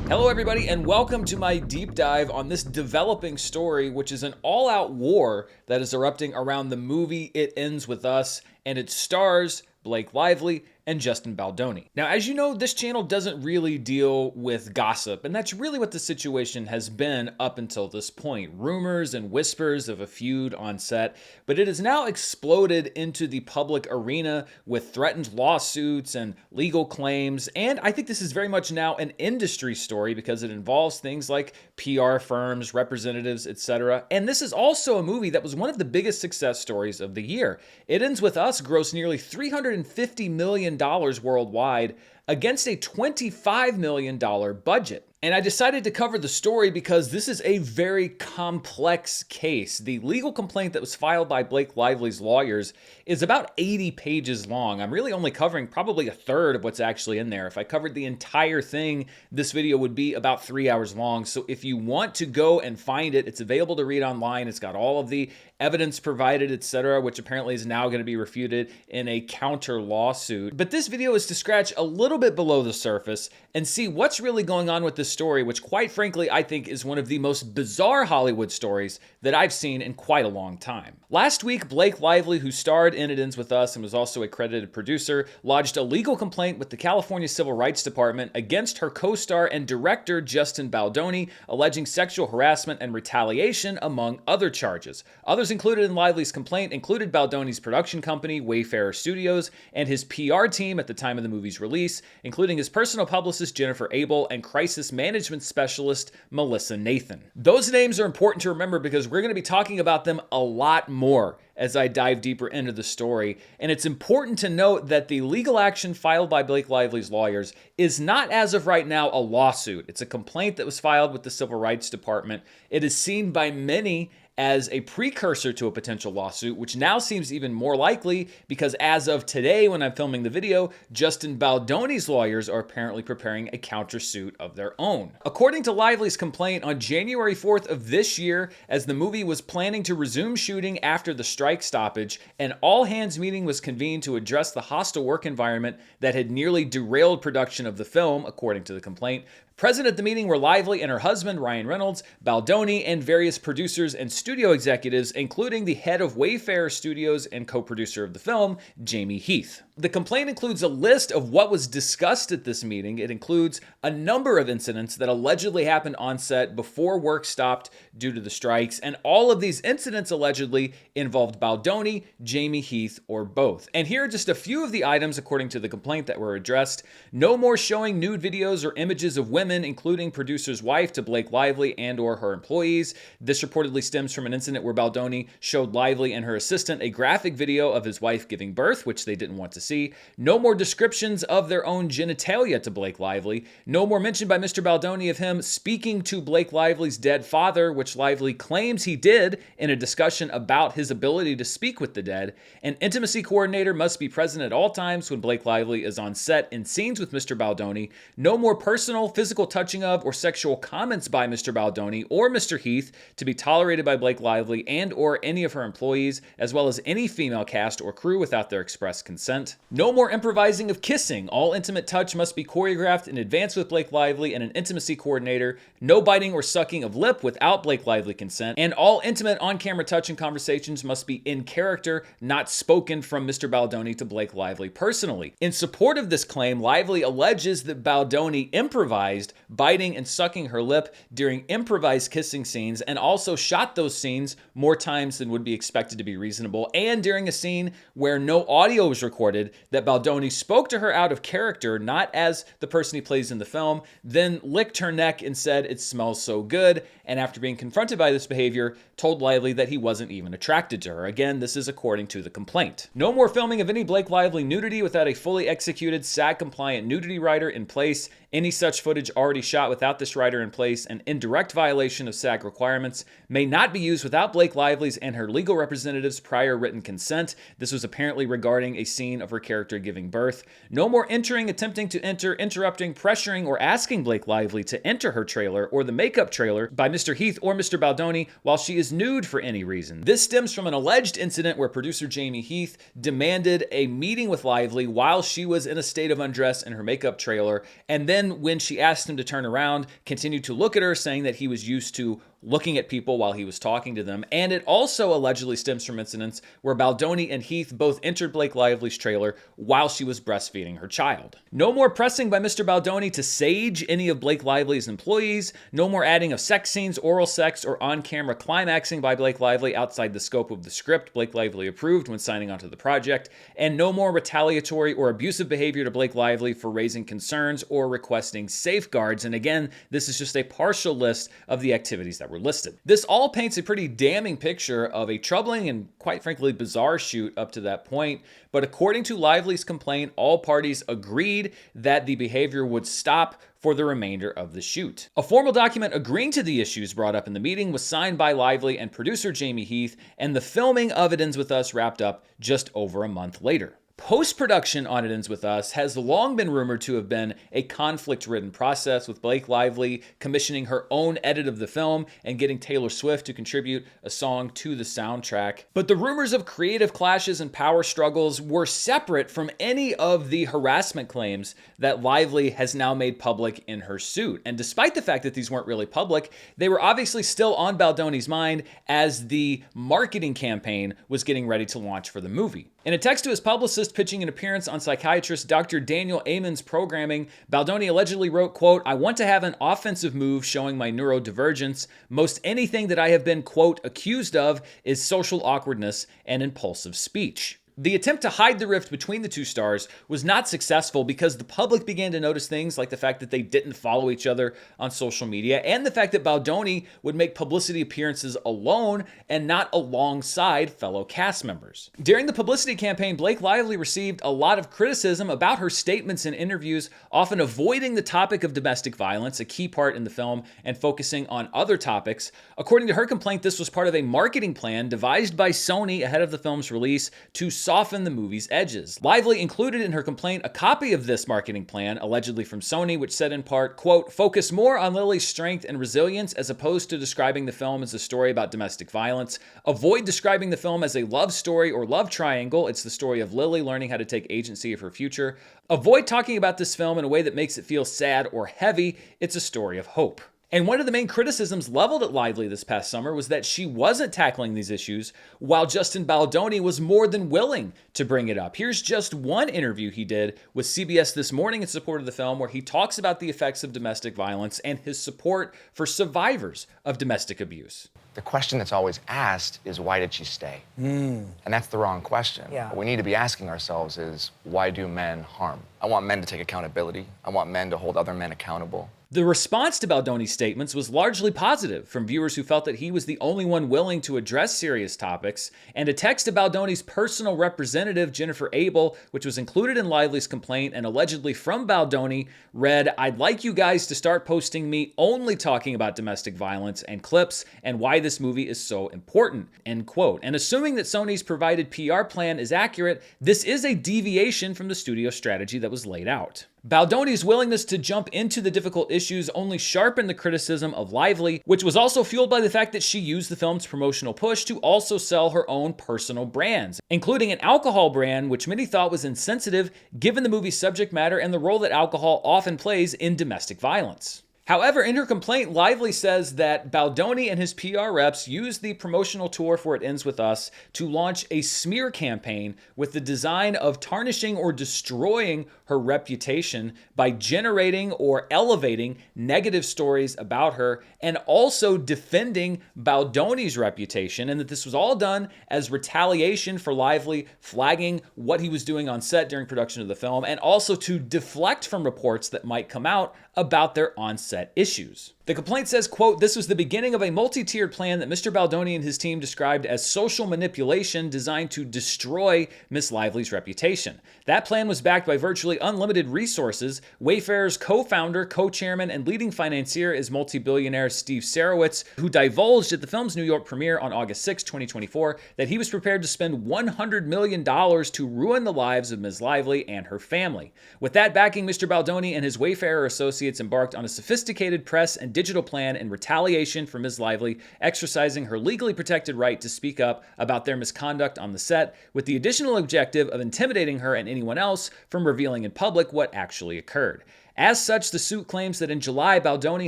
Hello, everybody, and welcome to my deep dive on this developing story, which is an all-out war that is erupting around the movie It Ends With Us, and it stars Blake Lively and Justin Baldoni. Now, as you know, this channel doesn't really deal with gossip, and that's really what the situation has been up until this point. Rumors and whispers of a feud on set, but it has now exploded into the public arena with threatened lawsuits and legal claims, and I think this is very much now an industry story because it involves things like PR firms, representatives, etc. And this is also a movie that was one of the biggest success stories of the year. It Ends With Us grossed nearly $350 million worldwide against a $25 million budget. And I decided to cover the story because this is a very complex case. The legal complaint that was filed by Blake Lively's lawyers is about 80 pages long. I'm really only covering probably a third of what's actually in there. If I covered the entire thing, this video would be about 3 hours long. So if you want to go and find it, it's available to read online. It's got all of the evidence provided, etc., which apparently is now going to be refuted in a counter lawsuit. But this video is to scratch a little bit below the surface and see what's really going on with this story, which quite frankly, I think is one of the most bizarre Hollywood stories that I've seen in quite a long time. Last week, Blake Lively, who starred in It Ends With Us and was also a credited producer, lodged a legal complaint with the California Civil Rights Department against her co-star and director Justin Baldoni, alleging sexual harassment and retaliation, among other charges. Others included in Lively's complaint included Baldoni's production company, Wayfarer Studios, and his PR team at the time of the movie's release, including his personal publicist Jennifer Abel and crisis management specialist Melissa Nathan. Those names are important to remember because we're going to be talking about them a lot more as I dive deeper into the story. And it's important to note that the legal action filed by Blake Lively's lawyers is not, as of right now, a lawsuit. It's a complaint that was filed with the Civil Rights Department. It is seen by many as a precursor to a potential lawsuit, which now seems even more likely because as of today, when I'm filming the video, Justin Baldoni's lawyers are apparently preparing a countersuit of their own. According to Lively's complaint, on January 4th of this year, as the movie was planning to resume shooting after the strike stoppage, an all-hands meeting was convened to address the hostile work environment that had nearly derailed production of the film, according to the complaint. Present at the meeting were Lively and her husband, Ryan Reynolds, Baldoni, and various producers and studio executives, including the head of Wayfarer Studios and co-producer of the film, Jamie Heath. The complaint includes a list of what was discussed at this meeting. It includes a number of incidents that allegedly happened on set before work stopped due to the strikes, and all of these incidents allegedly involved Baldoni, Jamie Heath, or both. And here are just a few of the items, according to the complaint, that were addressed. No more showing nude videos or images of women, including producer's wife, to Blake Lively and or her employees. This reportedly stems from an incident where Baldoni showed Lively and her assistant a graphic video of his wife giving birth, which they didn't want to see. No more descriptions of their own genitalia to Blake Lively. No more mention by Mr. Baldoni of him speaking to Blake Lively's dead father, which Lively claims he did in a discussion about his ability to speak with the dead. An intimacy coordinator must be present at all times when Blake Lively is on set in scenes with Mr. Baldoni. No more personal, physical touching of or sexual comments by Mr. Baldoni or Mr. Heath to be tolerated by Blake Lively and or any of her employees, as well as any female cast or crew without their express consent. No more improvising of kissing. All intimate touch must be choreographed in advance with Blake Lively and an intimacy coordinator. No biting or sucking of lip without Blake Lively consent. And all intimate on-camera touch and conversations must be in character, not spoken from Mr. Baldoni to Blake Lively personally. In support of this claim, Lively alleges that Baldoni improvised biting and sucking her lip during improvised kissing scenes and also shot those scenes more times than would be expected to be reasonable, and during a scene where no audio was recorded, that Baldoni spoke to her out of character, not as the person he plays in the film, then licked her neck and said, "It smells so good," and after being confronted by this behavior, told Lively that he wasn't even attracted to her. Again, this is according to the complaint. No more filming of any Blake Lively nudity without a fully executed SAG-compliant nudity writer in place. Any such footage already shot without this writer in place and in direct violation of SAG requirements may not be used without Blake Lively's and her legal representative's prior written consent. This was apparently regarding a scene of her character giving birth. No more entering, attempting to enter, interrupting, pressuring, or asking Blake Lively to enter her trailer or the makeup trailer by Mr. Heath or Mr. Baldoni while she is nude for any reason. This stems from an alleged incident where producer Jamie Heath demanded a meeting with Lively while she was in a state of undress in her makeup trailer, and then when she asked asked him to turn around, continued to look at her, saying that he was used to looking at people while he was talking to them. And it also allegedly stems from incidents where Baldoni and Heath both entered Blake Lively's trailer while she was breastfeeding her child. No more pressing by Mr. Baldoni to sage any of Blake Lively's employees. No more adding of sex scenes, oral sex, or on-camera climaxing by Blake Lively outside the scope of the script Blake Lively approved when signing onto the project. And no more retaliatory or abusive behavior to Blake Lively for raising concerns or requesting safeguards. And again, this is just a partial list of the activities that were listed. This all paints a pretty damning picture of a troubling and quite frankly bizarre shoot up to that point. But according to Lively's complaint, all parties agreed that the behavior would stop for the remainder of the shoot. A formal document agreeing to the issues brought up in the meeting was signed by Lively and producer Jamie Heath, and the filming of It Ends With Us wrapped up just over a month later. Post-production on It Ends With Us has long been rumored to have been a conflict-ridden process, with Blake Lively commissioning her own edit of the film and getting Taylor Swift to contribute a song to the soundtrack. But the rumors of creative clashes and power struggles were separate from any of the harassment claims that Lively has now made public in her suit. And despite the fact that these weren't really public, they were obviously still on Baldoni's mind as the marketing campaign was getting ready to launch for the movie. In a text to his publicist pitching an appearance on psychiatrist Dr. Daniel Amen's programming, Baldoni allegedly wrote, quote, "I want to have an offensive move showing my neurodivergence. Most anything that I have been, quote, accused of is social awkwardness and impulsive speech." The attempt to hide the rift between the two stars was not successful because the public began to notice things like the fact that they didn't follow each other on social media and the fact that Baldoni would make publicity appearances alone and not alongside fellow cast members. During the publicity campaign, Blake Lively received a lot of criticism about her statements and interviews, often avoiding the topic of domestic violence, a key part in the film, and focusing on other topics. According to her complaint, this was part of a marketing plan devised by Sony ahead of the film's release to soften the movie's edges. Lively included in her complaint a copy of this marketing plan, allegedly from Sony, which said in part, quote, "Focus more on Lily's strength and resilience as opposed to describing the film as a story about domestic violence. Avoid describing the film as a love story or love triangle. It's the story of Lily learning how to take agency of her future. Avoid talking about this film in a way that makes it feel sad or heavy. It's a story of hope." And one of the main criticisms leveled at Lively this past summer was that she wasn't tackling these issues while Justin Baldoni was more than willing to bring it up. Here's just one interview he did with CBS This Morning in support of the film, where he talks about the effects of domestic violence and his support for survivors of domestic abuse. The question that's always asked is, why did she stay? And that's the wrong question. Yeah. What we need to be asking ourselves is, why do men harm? I want men to take accountability. I want men to hold other men accountable. The response to Baldoni's statements was largely positive from viewers who felt that he was the only one willing to address serious topics, and a text to Baldoni's personal representative, Jennifer Abel, which was included in Lively's complaint and allegedly from Baldoni, read, "I'd like you guys to start posting me only talking about domestic violence and clips and why this movie is so important," end quote. And assuming that Sony's provided PR plan is accurate, this is a deviation from the studio strategy that was laid out. Baldoni's willingness to jump into the difficult issues only sharpened the criticism of Lively, which was also fueled by the fact that she used the film's promotional push to also sell her own personal brands, including an alcohol brand, which many thought was insensitive given the movie's subject matter and the role that alcohol often plays in domestic violence. However, in her complaint, Lively says that Baldoni and his PR reps used the promotional tour for It Ends With Us to launch a smear campaign with the design of tarnishing or destroying her reputation by generating or elevating negative stories about her and also defending Baldoni's reputation, and that this was all done as retaliation for Lively flagging what he was doing on set during production of the film, and also to deflect from reports that might come out about their on-set issues. The complaint says, quote, "This was the beginning of a multi-tiered plan that Mr. Baldoni and his team described as social manipulation designed to destroy Miss Lively's reputation. That plan was backed by virtually unlimited resources. Wayfair's co-founder, co-chairman, and leading financier is multi-billionaire Steve Sarowitz, who divulged at the film's New York premiere on August 6, 2024, that he was prepared to spend $100 million to ruin the lives of Ms. Lively and her family. With that backing, Mr. Baldoni and his Wayfarer associates embarked on a sophisticated press and digital plan in retaliation for Ms. Lively exercising her legally protected right to speak up about their misconduct on the set, with the additional objective of intimidating her and anyone else from revealing in public what actually occurred. As such, the suit claims that in July, Baldoni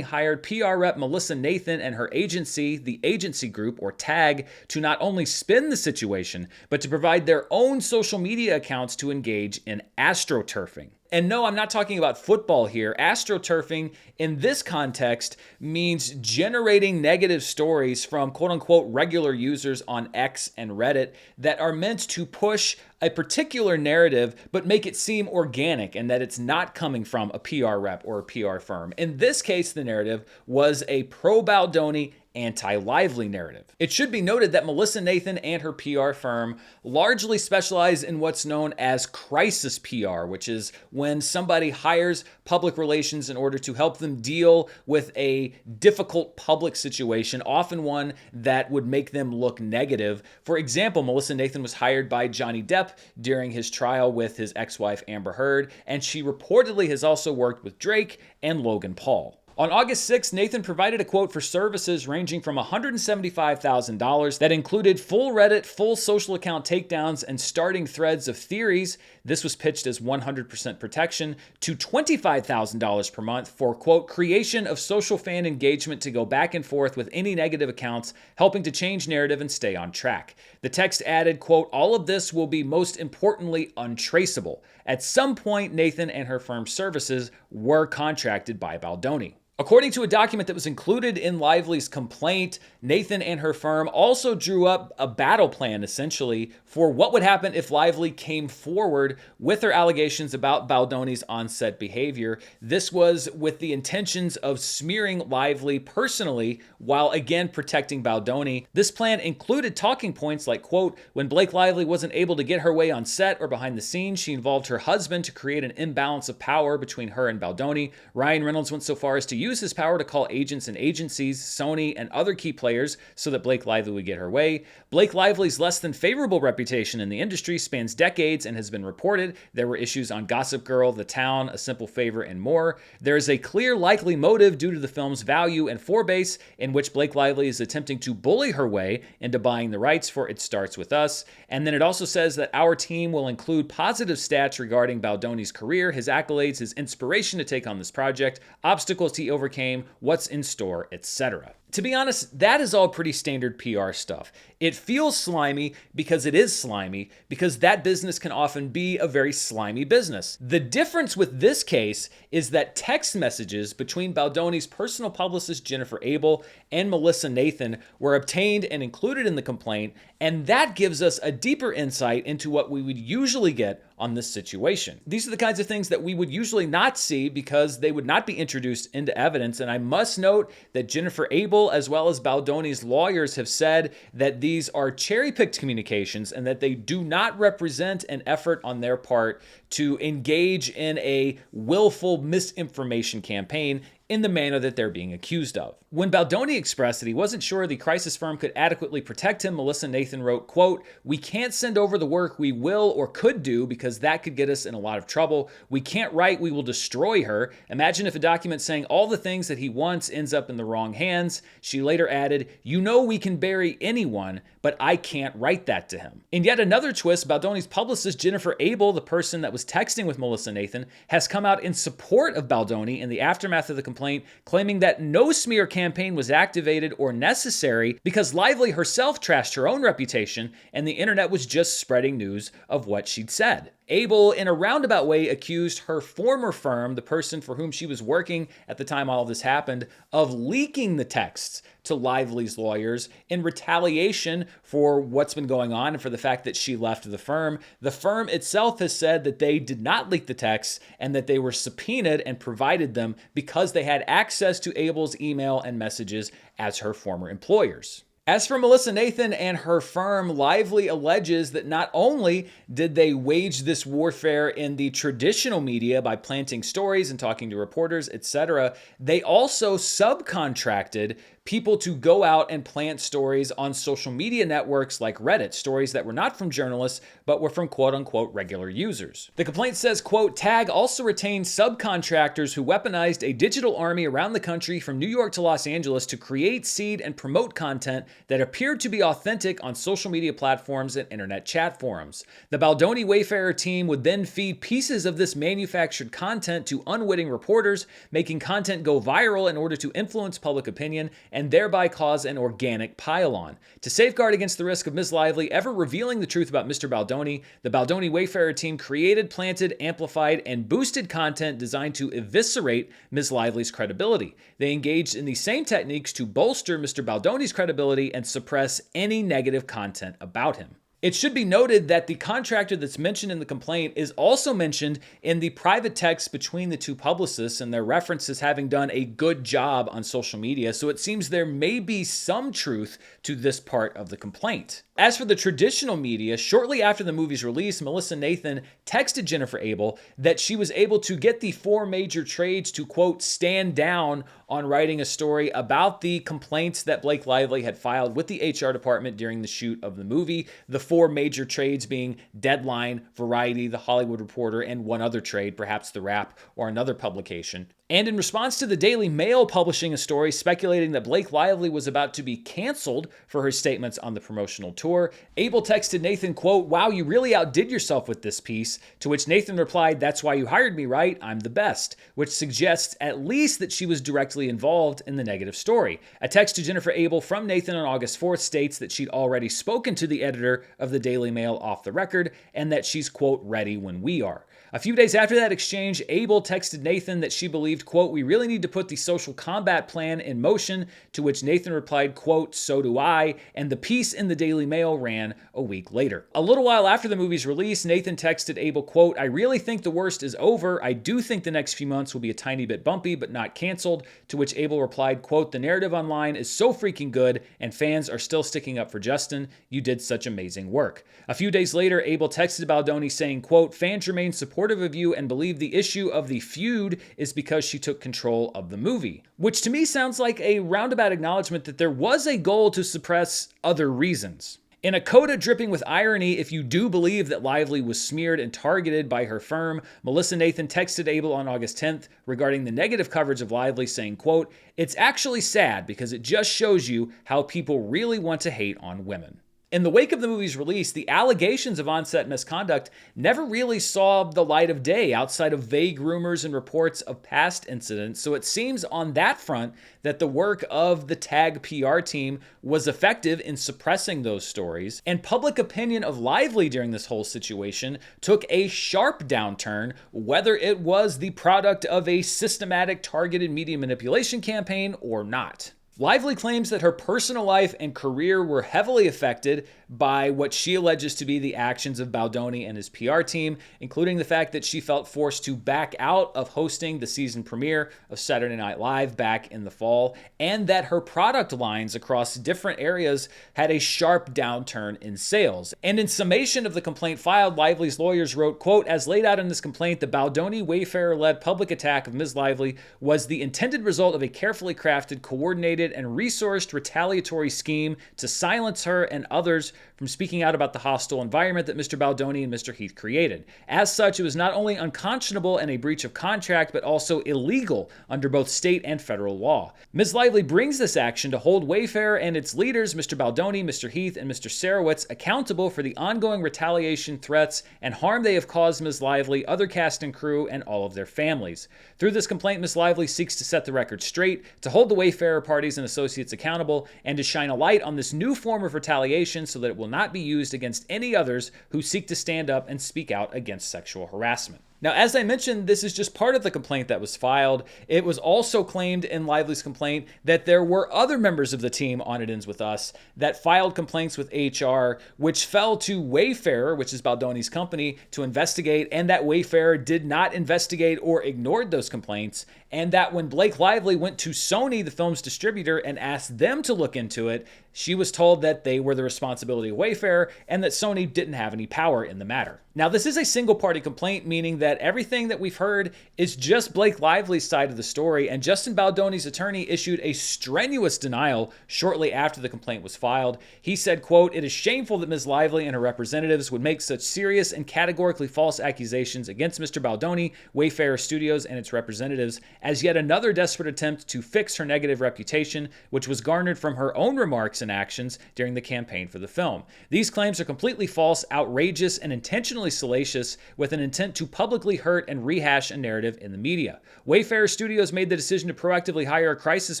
hired PR rep Melissa Nathan and her agency, the Agency Group, or TAG, to not only spin the situation, but to provide their own social media accounts to engage in astroturfing. And no, I'm not talking about football here. Astroturfing in this context means generating negative stories from quote unquote regular users on X and Reddit that are meant to push a particular narrative but make it seem organic and that it's not coming from a PR rep or a PR firm. In this case, the narrative was a pro-Baldoni anti-Lively narrative. It should be noted that Melissa Nathan and her PR firm largely specialize in what's known as crisis PR, which is when somebody hires public relations in order to help them deal with a difficult public situation, often one that would make them look negative. For example, Melissa Nathan was hired by Johnny Depp during his trial with his ex-wife Amber Heard, and she reportedly has also worked with Drake and Logan Paul. On August 6th, Nathan provided a quote for services ranging from $175,000 that included full Reddit, full social account takedowns, and starting threads of theories. This was pitched as 100% protection, to $25,000 per month for, quote, creation of social fan engagement to go back and forth with any negative accounts, helping to change narrative and stay on track. The text added, quote, all of this will be most importantly untraceable. At some point, Nathan and her firm's services were contracted by Baldoni. According to a document that was included in Lively's complaint, Nathan and her firm also drew up a battle plan, essentially, for what would happen if Lively came forward with her allegations about Baldoni's on-set behavior. This was with the intentions of smearing Lively personally, while again protecting Baldoni. This plan included talking points like, quote, when Blake Lively wasn't able to get her way on set or behind the scenes, she involved her husband to create an imbalance of power between her and Baldoni. Ryan Reynolds went so far as to use his power to call agents and agencies, Sony, and other key players so that Blake Lively would get her way. Blake Lively's less than favorable reputation in the industry spans decades and has been reported. There were issues on Gossip Girl, The Town, A Simple Favor, and more. There is a clear likely motive due to the film's value and forebase in which Blake Lively is attempting to bully her way into buying the rights for It Starts With Us. And then it also says that our team will include positive stats regarding Baldoni's career, his accolades, his inspiration to take on this project, obstacles he overcame, what's in store, etc. To be honest, that is all pretty standard PR stuff. It feels slimy because it is slimy, because that business can often be a very slimy business. The difference with this case is that text messages between Baldoni's personal publicist Jennifer Abel and Melissa Nathan were obtained and included in the complaint, and that gives us a deeper insight into what we would usually get on this situation. These are the kinds of things that we would usually not see because they would not be introduced into evidence, and I must note that Jennifer Abel as well as Baldoni's lawyers have said that these are cherry-picked communications and that they do not represent an effort on their part to engage in a willful misinformation campaign in the manner that they're being accused of. When Baldoni expressed that he wasn't sure the crisis firm could adequately protect him, Melissa Nathan wrote, quote, we can't send over the work we will or could do because that could get us in a lot of trouble. We can't write, we will destroy her. Imagine if a document saying all the things that he wants ends up in the wrong hands. She later added, you know we can bury anyone, but I can't write that to him. In yet another twist, Baldoni's publicist Jennifer Abel, the person that was texting with Melissa Nathan, has come out in support of Baldoni in the aftermath of the complaint, claiming that no smear campaign was activated or necessary because Lively herself trashed her own reputation and the internet was just spreading news of what she'd said. Abel, in a roundabout way, accused her former firm, the person for whom she was working at the time all of this happened, of leaking the texts to Lively's lawyers in retaliation for what's been going on and for the fact that she left the firm. The firm itself has said that they did not leak the texts and that they were subpoenaed and provided them because they had access to Abel's email and messages as her former employers. As for Melissa Nathan and her firm, Lively alleges that not only did they wage this warfare in the traditional media by planting stories and talking to reporters, etc., they also subcontracted people to go out and plant stories on social media networks like Reddit, stories that were not from journalists, but were from quote-unquote regular users. The complaint says, quote, Tag also retained subcontractors who weaponized a digital army around the country from New York to Los Angeles to create, seed, and promote content that appeared to be authentic on social media platforms and internet chat forums. The Baldoni Wayfarer team would then feed pieces of this manufactured content to unwitting reporters, making content go viral in order to influence public opinion and thereby cause an organic pile-on. To safeguard against the risk of Ms. Lively ever revealing the truth about Mr. Baldoni, the Baldoni Wayfarer team created, planted, amplified, and boosted content designed to eviscerate Ms. Lively's credibility. They engaged in the same techniques to bolster Mr. Baldoni's credibility and suppress any negative content about him. It should be noted that the contractor that's mentioned in the complaint is also mentioned in the private text between the two publicists and their references having done a good job on social media, so it seems there may be some truth to this part of the complaint. As for the traditional media, shortly after the movie's release, Melissa Nathan texted Jennifer Abel that she was able to get the 4 major trades to, quote, stand down on writing a story about the complaints that Blake Lively had filed with the HR department during the shoot of the movie. The 4 major trades being Deadline, Variety, The Hollywood Reporter, and one other trade, perhaps The Wrap or another publication. And in response to the Daily Mail publishing a story speculating that Blake Lively was about to be canceled for her statements on the promotional tour, Abel texted Nathan, quote, wow, you really outdid yourself with this piece, to which Nathan replied, that's why you hired me, right? I'm the best, which suggests at least that she was directly involved in the negative story. A text to Jennifer Abel from Nathan on August 4th states that she'd already spoken to the editor of the Daily Mail off the record and that she's, quote, ready when we are. A few days after that exchange, Abel texted Nathan that she believed, quote, we really need to put the social combat plan in motion, to which Nathan replied, quote, so do I, and the piece in the Daily Mail ran a week later. A little while after the movie's release, Nathan texted Abel, quote, I really think the worst is over. I do think the next few months will be a tiny bit bumpy, but not canceled, to which Abel replied, quote, the narrative online is so freaking good, and fans are still sticking up for Justin. You did such amazing work. A few days later, Abel texted Baldoni saying, quote, fans remain supportive of you and believe the issue of the feud is because she took control of the movie. Which to me sounds like a roundabout acknowledgement that there was a goal to suppress other reasons. In a coda dripping with irony, if you do believe that Lively was smeared and targeted by her firm, Melissa Nathan texted Abel on August 10th regarding the negative coverage of Lively saying, quote, it's actually sad because it just shows you how people really want to hate on women. In the wake of the movie's release, the allegations of on-set misconduct never really saw the light of day outside of vague rumors and reports of past incidents, so it seems on that front that the work of the TAG PR team was effective in suppressing those stories, and public opinion of Lively during this whole situation took a sharp downturn, whether it was the product of a systematic targeted media manipulation campaign or not. Lively claims that her personal life and career were heavily affected by what she alleges to be the actions of Baldoni and his PR team, including the fact that she felt forced to back out of hosting the season premiere of Saturday Night Live back in the fall, and that her product lines across different areas had a sharp downturn in sales. And in summation of the complaint filed, Lively's lawyers wrote, quote, as laid out in this complaint, the Baldoni Wayfarer-led public attack of Ms. Lively was the intended result of a carefully crafted, coordinated, and resourced retaliatory scheme to silence her and others from speaking out about the hostile environment that Mr. Baldoni and Mr. Heath created. As such, it was not only unconscionable and a breach of contract, but also illegal under both state and federal law. Ms. Lively brings this action to hold Wayfarer and its leaders, Mr. Baldoni, Mr. Heath, and Mr. Sarowitz, accountable for the ongoing retaliation, threats, and harm they have caused Ms. Lively, other cast and crew, and all of their families. Through this complaint, Ms. Lively seeks to set the record straight, to hold the Wayfarer parties and associates accountable, and to shine a light on this new form of retaliation so that it will not be used against any others who seek to stand up and speak out against sexual harassment. Now, as I mentioned, this is just part of the complaint that was filed. It was also claimed in Lively's complaint that there were other members of the team on It Ends With Us that filed complaints with HR, which fell to Wayfarer, which is Baldoni's company, to investigate, and that Wayfarer did not investigate or ignored those complaints, and that when Blake Lively went to Sony, the film's distributor, and asked them to look into it, she was told that they were the responsibility of Wayfarer and that Sony didn't have any power in the matter. Now, this is a single-party complaint, meaning that everything that we've heard is just Blake Lively's side of the story, and Justin Baldoni's attorney issued a strenuous denial shortly after the complaint was filed. He said, quote, "It is shameful that Ms. Lively and her representatives would make such serious and categorically false accusations against Mr. Baldoni, Wayfarer Studios, and its representatives as yet another desperate attempt to fix her negative reputation, which was garnered from her own remarks and actions during the campaign for the film. These claims are completely false, outrageous, and intentionally salacious with an intent to publicly hurt and rehash a narrative in the media. Wayfarer Studios made the decision to proactively hire a crisis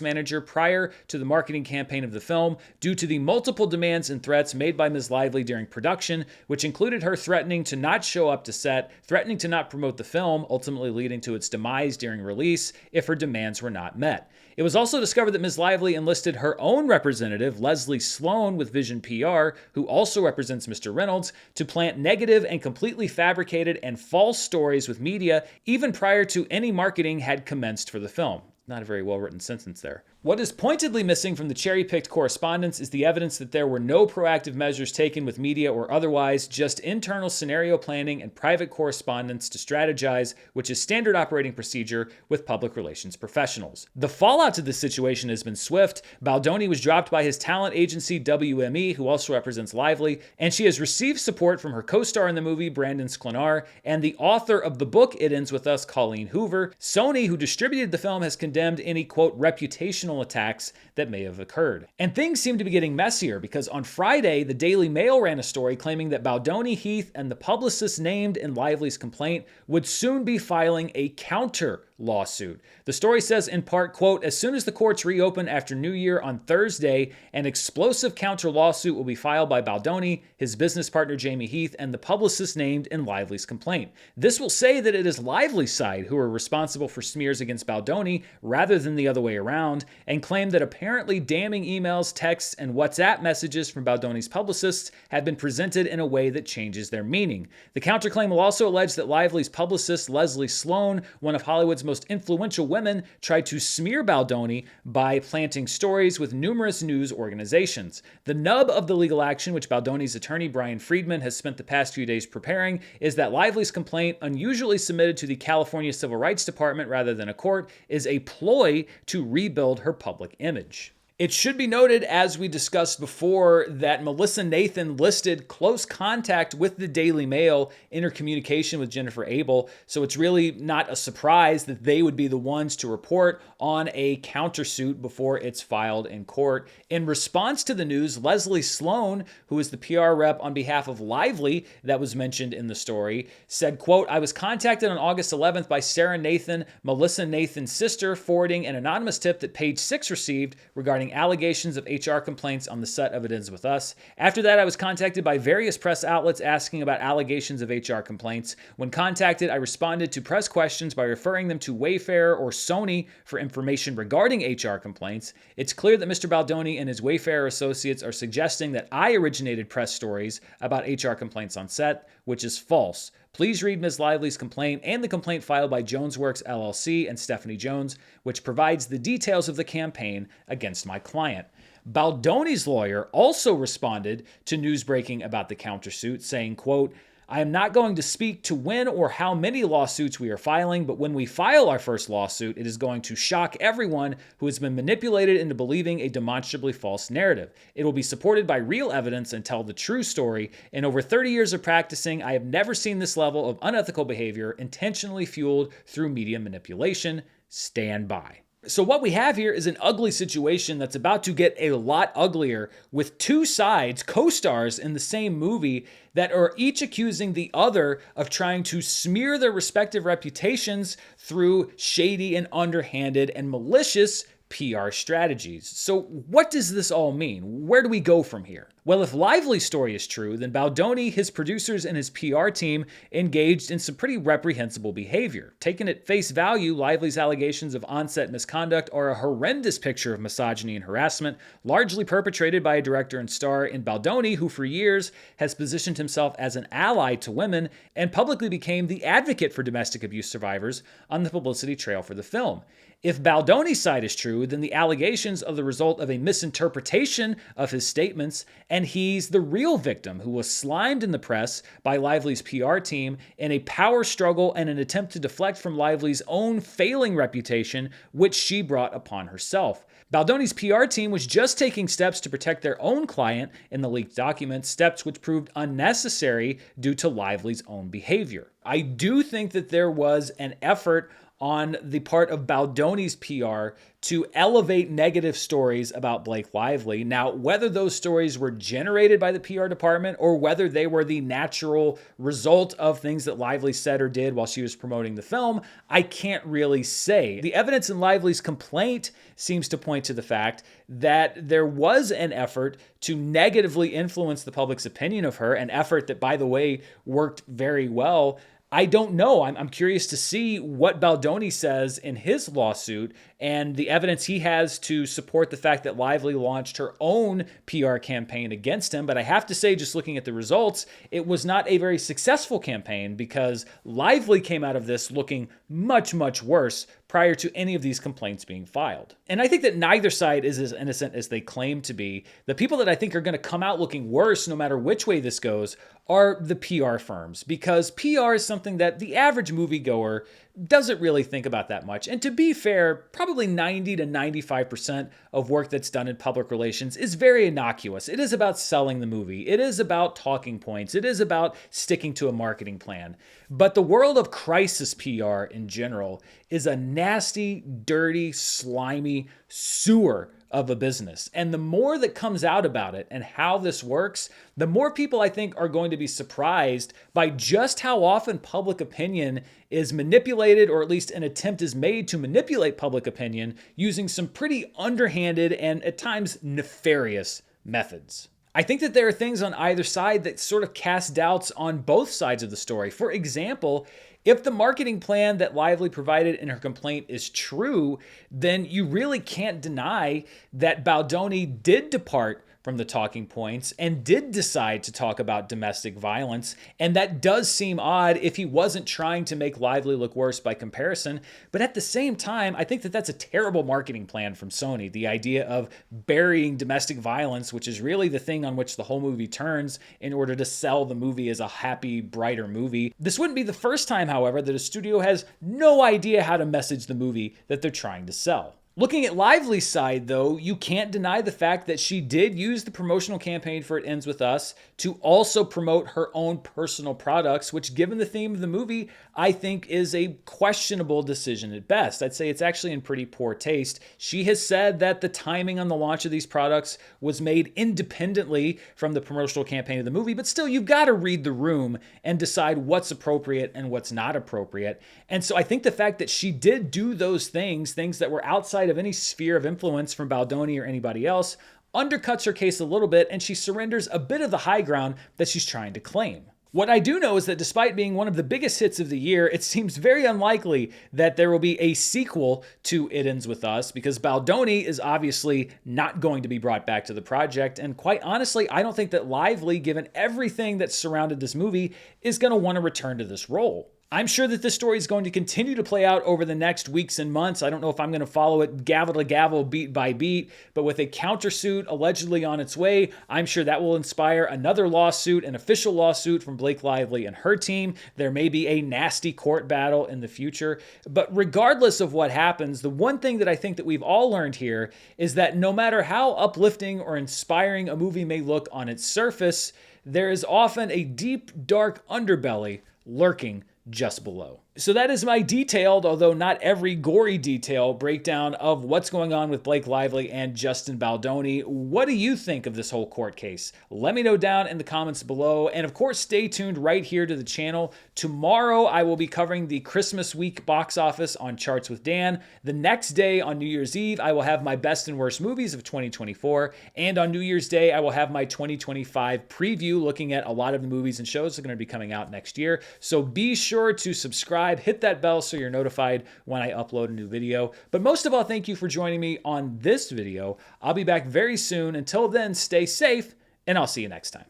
manager prior to the marketing campaign of the film due to the multiple demands and threats made by Ms. Lively during production, which included her threatening to not show up to set, threatening to not promote the film, ultimately leading to its demise during release if her demands were not met. It was also discovered that Ms. Lively enlisted her own representative, Leslie Sloan with Vision PR, who also represents Mr. Reynolds, to plant negative and completely fabricated and false stories with media even prior to any marketing had commenced for the film." Not a very well-written sentence there. What is pointedly missing from the cherry-picked correspondence is the evidence that there were no proactive measures taken with media or otherwise, just internal scenario planning and private correspondence to strategize, which is standard operating procedure with public relations professionals. The fallout to this situation has been swift. Baldoni was dropped by his talent agency WME, who also represents Lively, and she has received support from her co-star in the movie, Brandon Sklenar, and the author of the book It Ends With Us, Colleen Hoover. Sony, who distributed the film, has condemned any, quote, reputational attacks that may have occurred. And things seem to be getting messier because on Friday, the Daily Mail ran a story claiming that Baldoni, Heath, and the publicists named in Lively's complaint would soon be filing a counter lawsuit. The story says in part, quote, "As soon as the courts reopen after New Year on Thursday, an explosive counter lawsuit will be filed by Baldoni, his business partner Jamie Heath, and the publicists named in Lively's complaint. This will say that it is Lively's side who are responsible for smears against Baldoni rather than the other way around, and claim that apparently damning emails, texts, and WhatsApp messages from Baldoni's publicists have been presented in a way that changes their meaning. The counterclaim will also allege that Lively's publicist Leslie Sloan, one of Hollywood's most influential women, tried to smear Baldoni by planting stories with numerous news organizations. The nub of the legal action, which Baldoni's attorney Brian Friedman has spent the past few days preparing, is that Lively's complaint, unusually submitted to the California Civil Rights Department rather than a court, is a ploy to rebuild her public image. It should be noted, as we discussed before, that Melissa Nathan listed close contact with the Daily Mail in her communication with Jennifer Abel, so it's really not a surprise that they would be the ones to report on a countersuit before it's filed in court. In response to the news, Leslie Sloan, who is the PR rep on behalf of Lively that was mentioned in the story, said, quote, "I was contacted on August 11th by Sarah Nathan, Melissa Nathan's sister, forwarding an anonymous tip that Page 6 received regarding allegations of HR complaints on the set of It Ends With Us. After that, I was contacted by various press outlets asking about allegations of HR complaints. When contacted, I responded to press questions by referring them to Wayfarer or Sony for information regarding HR complaints. It's clear that Mr. Baldoni and his Wayfarer associates are suggesting that I originated press stories about HR complaints on set, which is false. Please read Ms. Lively's complaint and the complaint filed by Jonesworks LLC and Stephanie Jones, which provides the details of the campaign against my client." Baldoni's lawyer also responded to news breaking about the countersuit, saying, quote, "I am not going to speak to when or how many lawsuits we are filing, but when we file our first lawsuit, it is going to shock everyone who has been manipulated into believing a demonstrably false narrative. It will be supported by real evidence and tell the true story. In over 30 years of practicing, I have never seen this level of unethical behavior intentionally fueled through media manipulation. Stand by." So what we have here is an ugly situation that's about to get a lot uglier, with two sides, co-stars in the same movie, that are each accusing the other of trying to smear their respective reputations through shady and underhanded and malicious PR strategies. So what does this all mean? Where do we go from here? Well, if Lively's story is true, then Baldoni, his producers, and his PR team engaged in some pretty reprehensible behavior. Taken at face value, Lively's allegations of onset misconduct are a horrendous picture of misogyny and harassment, largely perpetrated by a director and star in Baldoni, who for years has positioned himself as an ally to women and publicly became the advocate for domestic abuse survivors on the publicity trail for the film. If Baldoni's side is true, then the allegations are the result of a misinterpretation of his statements, and he's the real victim who was slimed in the press by Lively's PR team in a power struggle and an attempt to deflect from Lively's own failing reputation, which she brought upon herself. Baldoni's PR team was just taking steps to protect their own client in the leaked documents, steps which proved unnecessary due to Lively's own behavior. I do think that there was an effort on the part of Baldoni's PR to elevate negative stories about Blake Lively. Now, whether those stories were generated by the PR department or whether they were the natural result of things that Lively said or did while she was promoting the film, I can't really say. The evidence in Lively's complaint seems to point to the fact that there was an effort to negatively influence the public's opinion of her, an effort that, by the way, worked very well. I don't know. I'm curious to see what Baldoni says in his lawsuit and the evidence he has to support the fact that Lively launched her own PR campaign against him. But I have to say, just looking at the results, it was not a very successful campaign because Lively came out of this looking much, much worse prior to any of these complaints being filed. And I think that neither side is as innocent as they claim to be. The people that I think are going to come out looking worse no matter which way this goes are the PR firms, because PR is something that the average moviegoer doesn't really think about that much. And to be fair, probably 90 to 95% of work that's done in public relations is very innocuous. It is about selling the movie. It is about talking points. It is about sticking to a marketing plan. But the world of crisis PR in general is a nasty, dirty, slimy sewer of a business. And the more that comes out about it and how this works, the more people I think are going to be surprised by just how often public opinion is manipulated, or at least an attempt is made to manipulate public opinion using some pretty underhanded and at times nefarious methods. I think that there are things on either side that sort of cast doubts on both sides of the story. For example, if the marketing plan that Lively provided in her complaint is true, then you really can't deny that Baldoni did depart from the talking points and did decide to talk about domestic violence. And that does seem odd if he wasn't trying to make Lively look worse by comparison. But at the same time, I think that that's a terrible marketing plan from Sony. The idea of burying domestic violence, which is really the thing on which the whole movie turns in order to sell the movie as a happy, brighter movie. This wouldn't be the first time, however, that a studio has no idea how to message the movie that they're trying to sell. Looking at Lively's side, though, you can't deny the fact that she did use the promotional campaign for It Ends With Us to also promote her own personal products, which, given the theme of the movie, I think is a questionable decision at best. I'd say it's actually in pretty poor taste. She has said that the timing on the launch of these products was made independently from the promotional campaign of the movie, but still, you've got to read the room and decide what's appropriate and what's not appropriate. And so I think the fact that she did do those things that were outside of any sphere of influence from Baldoni or anybody else, undercuts her case a little bit, and she surrenders a bit of the high ground that she's trying to claim. What I do know is that despite being one of the biggest hits of the year, it seems very unlikely that there will be a sequel to It Ends With Us, because Baldoni is obviously not going to be brought back to the project. And quite honestly, I don't think that Lively, given everything that surrounded this movie, is going to want to return to this role. I'm sure that this story is going to continue to play out over the next weeks and months. I don't know if I'm going to follow it gavel to gavel, beat by beat, but with a countersuit allegedly on its way, I'm sure that will inspire another lawsuit, an official lawsuit from Blake Lively and her team. There may be a nasty court battle in the future. But regardless of what happens, the one thing that I think that we've all learned here is that no matter how uplifting or inspiring a movie may look on its surface, there is often a deep, dark underbelly lurking just below. So that is my detailed, although not every gory detail, breakdown of what's going on with Blake Lively and Justin Baldoni. What do you think of this whole court case? Let me know down in the comments below. And of course, stay tuned right here to the channel. Tomorrow, I will be covering the Christmas week box office on Charts with Dan. The next day, on New Year's Eve, I will have my best and worst movies of 2024. And on New Year's Day, I will have my 2025 preview, looking at a lot of the movies and shows that are going to be coming out next year. So be sure to subscribe, hit that bell so you're notified when I upload a new video. But most of all, thank you for joining me on this video. I'll be back very soon. Until then, stay safe, and I'll see you next time.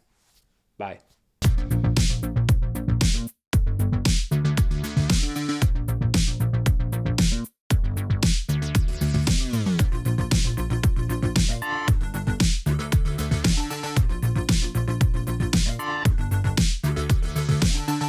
Bye.